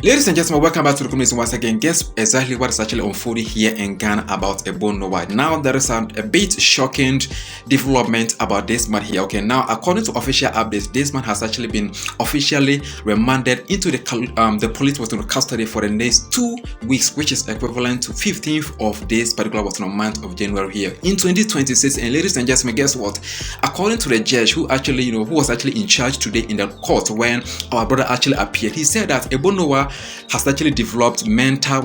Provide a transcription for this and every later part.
Ladies and gentlemen, welcome back to the community once again. Guess exactly what is actually unfolding here in Ghana about Ebo Noah. Now, there is a bit shocking development about this man here. Okay, now, according to official updates, this man has actually been officially remanded into the police custody for the next 2 weeks, which is equivalent to 15th of this particular month of January here in 2026. And ladies and gentlemen, guess what? According to the judge who actually, who was actually in charge today in the court when our brother actually appeared, he said that Ebo Noah has actually developed mental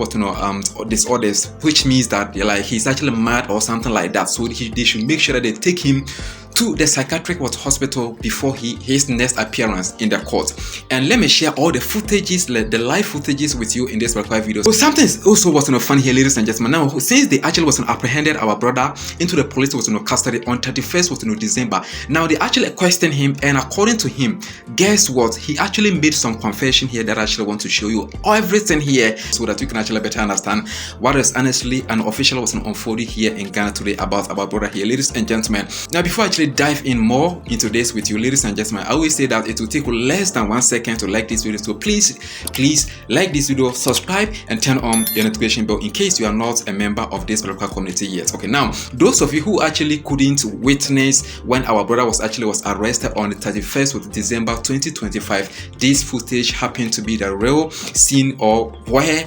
disorders, which means that he's actually mad or something like that. So they should make sure that they take him to the psychiatric hospital before his next appearance in the court. And let me share all the footages, the live footages with you in this particular video. So something is also fun here, ladies and gentlemen. Now, since they actually apprehended our brother into the police custody on 31st December, now they actually questioned him, and according to him, guess what? He actually made some confession here that I actually want to show you everything here so that you can actually better understand what is honestly an official unfolding here in Ghana today about our brother here, ladies and gentlemen. Now, before I actually dive in more into this with you, ladies and gentlemen, I always say that it will take less than 1 second to like this video. So please like this video, subscribe, and turn on the notification bell in case you are not a member of this local community yet. Okay, now those of you who actually couldn't witness when our brother was arrested on the 31st of December 2025, this footage happened to be the real scene or where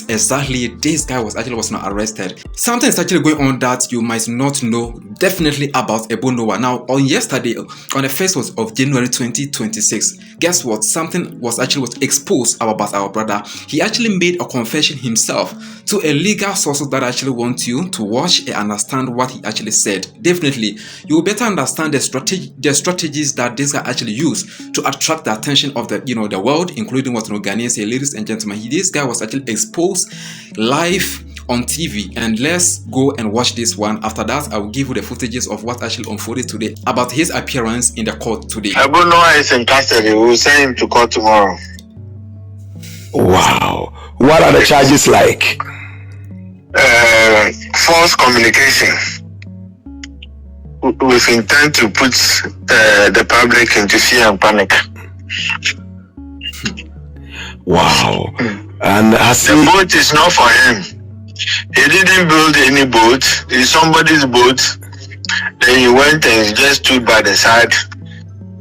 exactly this guy was not arrested. Something is actually going on that you might not know definitely about Ebo Noah. Now, on yesterday, on the 1st of January 2026, guess what? Something was exposed about our brother. He actually made a confession himself to a legal source that I actually want you to watch and understand what he actually said. Definitely, you will better understand the strategies that this guy actually used to attract the attention of the world, including Ghanaians here, ladies and gentlemen. This guy was actually exposed live on TV, and let's go and watch this one. After that, I will give you the footages of what actually unfolded today about his appearance in the court today. Ebo Noah is in custody. We will send him to court tomorrow. Wow. What are the charges like? False communication with intent to put the public into fear and panic. Wow. And the boat is not for him. He didn't build any boat. It's somebody's boat. Then he went and just stood by the side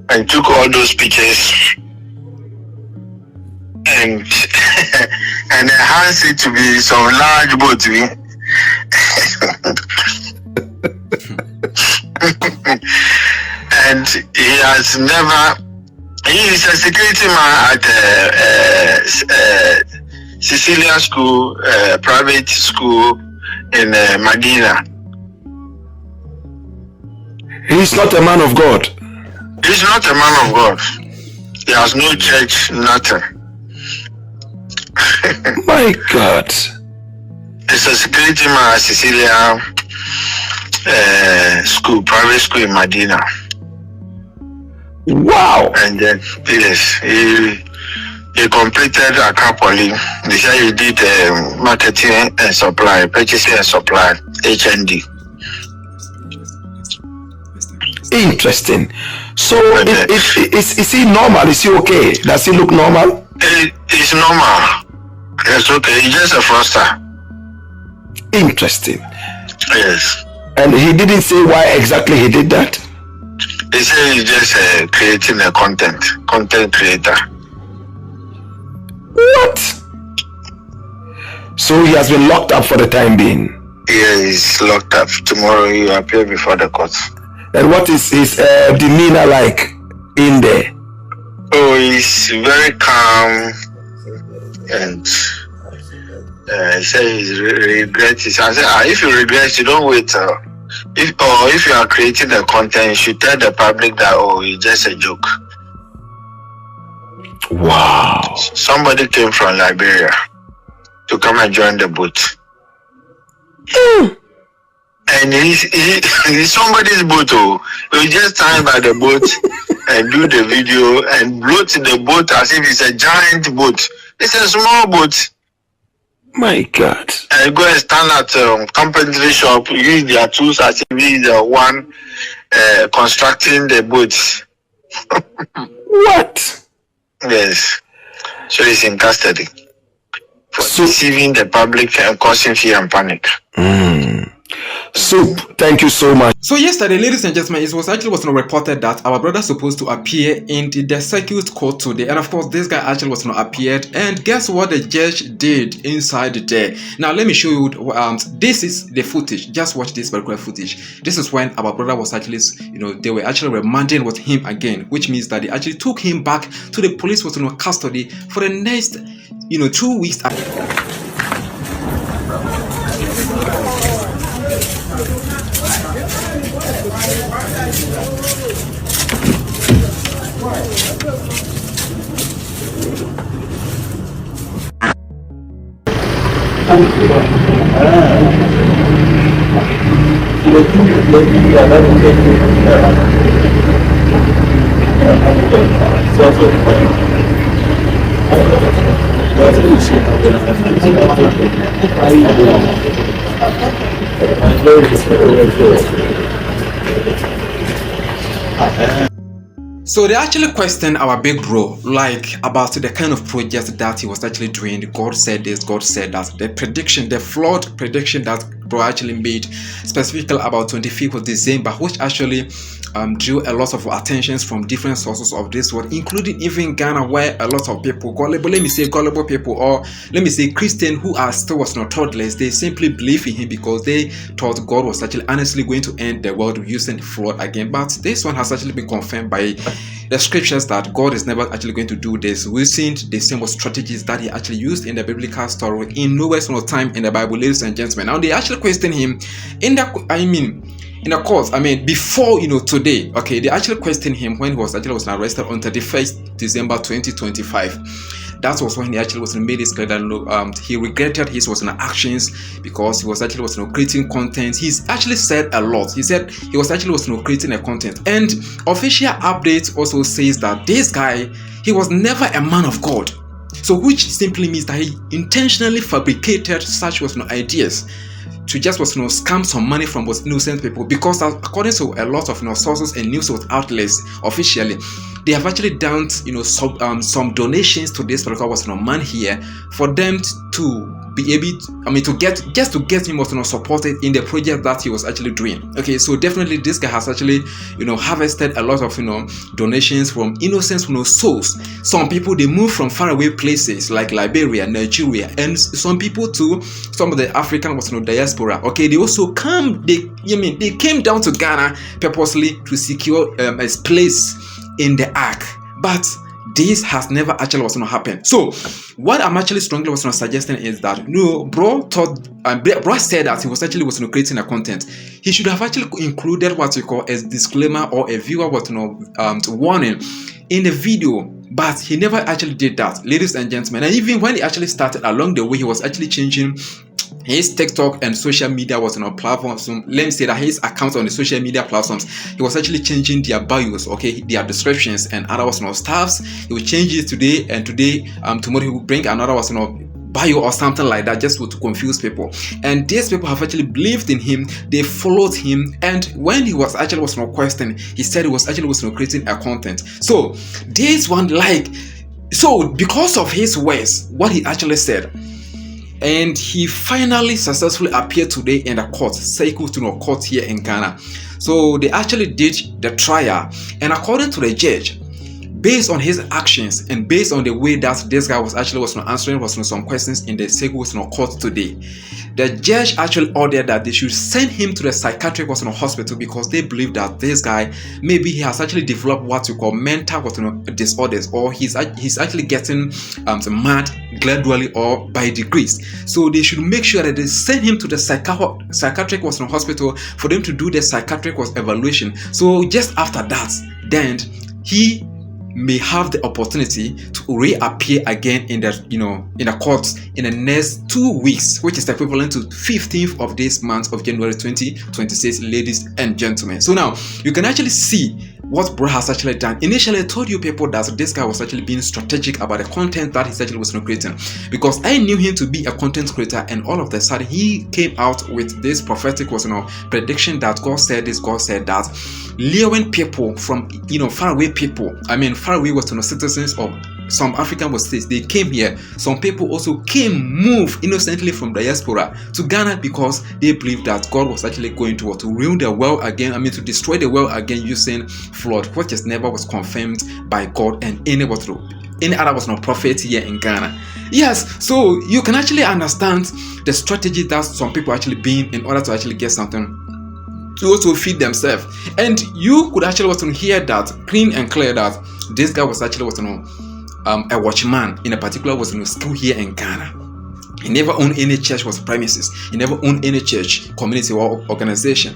and took all those pictures and enhanced it to be some large boat. And he is a security man at Cecilia School, private school in Medina. He's not a man of God. He's not a man of God. He has no church, nothing. My God. He's a security man at Cecilia School, private school in Medina. Wow. And then, yes, he completed a couple. They said he did marketing and supply, purchasing and supply, HND. Interesting. So, is he normal? Is he okay? Does he look normal? He's normal. It's okay. He's just a fraudster. Interesting. Yes. And he didn't say why exactly he did that? He said he's just creating a content creator. What? So he has been locked up for the time being? Yeah, he's locked up. Tomorrow he will appear before the court. And what is his demeanor like in there? Oh, he's very calm, and he says he regrets. I said, if you regret, you don't wait. If you are creating the content, you should tell the public that it's just a joke. Wow. Somebody came from Liberia to come and join the boat. And he's somebody's boat. He just stand by the boat and do the video and float the boat as if it's a giant boat. It's a small boat. My God. And go and stand at carpentry shop, use their tools as if he's the one constructing the boat. What? Yes. So he's in custody for deceiving the public and causing fear and panic. Soup, thank you so much. So yesterday, ladies and gentlemen, it was reported that our brother supposed to appear in the circuit court today, and of course this guy actually was not appeared, and guess what the judge did inside there. Now let me show you. This is the footage. Just watch this particular footage. This is when our brother was actually, they were actually remanding with him again, which means that they actually took him back to the police was in custody for the next 2 weeks. So they actually questioned our big bro, like about the kind of project that he was actually doing. God said this, God said that. The prediction, the flawed prediction that bro actually made, specifically about 25th of December, which actually drew a lot of attentions from different sources of this world, including even Ghana, where a lot of people, gullible people, or let me say Christian who are still was not toddlers, they simply believe in him because they thought God was actually honestly going to end the world using flood again. But this one has actually been confirmed by the scriptures that God is never actually going to do this. We've seen the same strategies that he actually used in the biblical story in nowhere no time in the Bible, ladies and gentlemen. Now they actually question him in the court, before today, okay, they actually questioned him when he was arrested on 31st December 2025. That was when he actually made his clear that he regretted his actions because he was actually creating content. He's actually said a lot. He said he was actually creating a content, and official update also says that this guy, he was never a man of God. So which simply means that he intentionally fabricated such ideas to just scam some money from innocent people, because according to a lot of sources and news outlets officially, they have actually done some donations to this particular man here for them to be able to get him supported in the project that he was actually doing. Okay, so definitely this guy has actually harvested a lot of donations from innocent souls. Some people, they move from faraway places like Liberia, Nigeria, and some people to some of the African diaspora. Okay, they also they came down to Ghana purposely to secure a place in the ark, but this has never actually happened. So what I'm actually strongly suggesting is that bro said that he was actually creating a content. He should have actually included what you call a disclaimer or a viewer warning in the video, but he never actually did that, ladies and gentlemen. And even when he actually started, along the way, he was actually changing his TikTok and social media platforms. So let me say that his account on the social media platforms, he was actually changing their bios, okay, their descriptions and other stuffs. He will change it today, and tomorrow he will bring another bio or something like that, just to confuse people. And these people have actually believed in him. They followed him, and when he was actually questioned, he said he was actually creating a content. So this one, because of his words, what he actually said. And he finally successfully appeared today in the court, circuit court here in Ghana. So they actually did the trial, and according to the judge, based on his actions and based on the way that this guy was answering some questions in the circuit court today, the judge actually ordered that they should send him to the psychiatric hospital, because they believe that this guy, maybe he has actually developed what you call mental disorders, or he's actually getting mad gradually or by degrees. So they should make sure that they send him to the psychiatric hospital for them to do the psychiatric evaluation. So just after that, then he may have the opportunity to reappear again in the courts in the next 2 weeks, which is equivalent to 15th of this month of January 2026, ladies and gentlemen. So now you can actually see what bro has actually done. Initially, I told you people that this guy was actually being strategic about the content that he actually was creating, because I knew him to be a content creator, and all of a sudden he came out with this prophetic prediction that God said this, God said that, luring people from faraway people, faraway citizens of some African states, they came here. Some people also moved innocently from diaspora to Ghana because they believed that God was actually going to ruin the world again. I mean, to destroy the world again using flood, which just never was confirmed by God and any other was not prophet here in Ghana. Yes, so you can actually understand the strategy that some people actually being in order to actually get something to also feed themselves. And you could actually hear that clean and clear that this guy was actually a watchman in a particular school here in Ghana. He never owned any church premises. He never owned any church, community, or organization.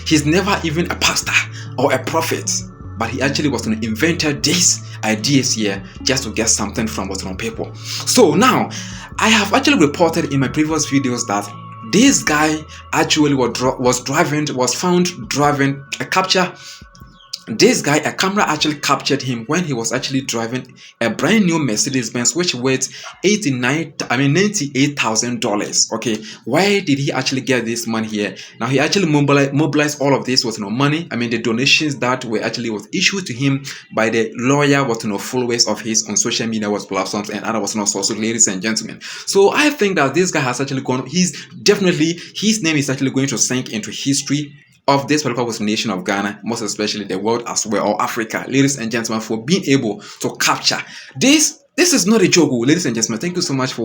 He's never even a pastor or a prophet. But he actually invented these ideas here just to get something from people. So now, I have actually reported in my previous videos that this guy actually was found driving a capture. This guy, a camera actually captured him when he was actually driving a brand new Mercedes-Benz, which weighs $98,000. Okay, why did he actually get this money here? Now he actually mobilized all of this money. I mean, the donations that were actually issued to him by the lawyer followers of his on social media platforms and other sources, ladies and gentlemen. So I think that this guy has actually gone. His name is actually going to sink into history of this particular nation of Ghana, most especially the world as well, or Africa, ladies and gentlemen, for being able to capture this. This is not a joke, ladies and gentlemen. Thank you so much for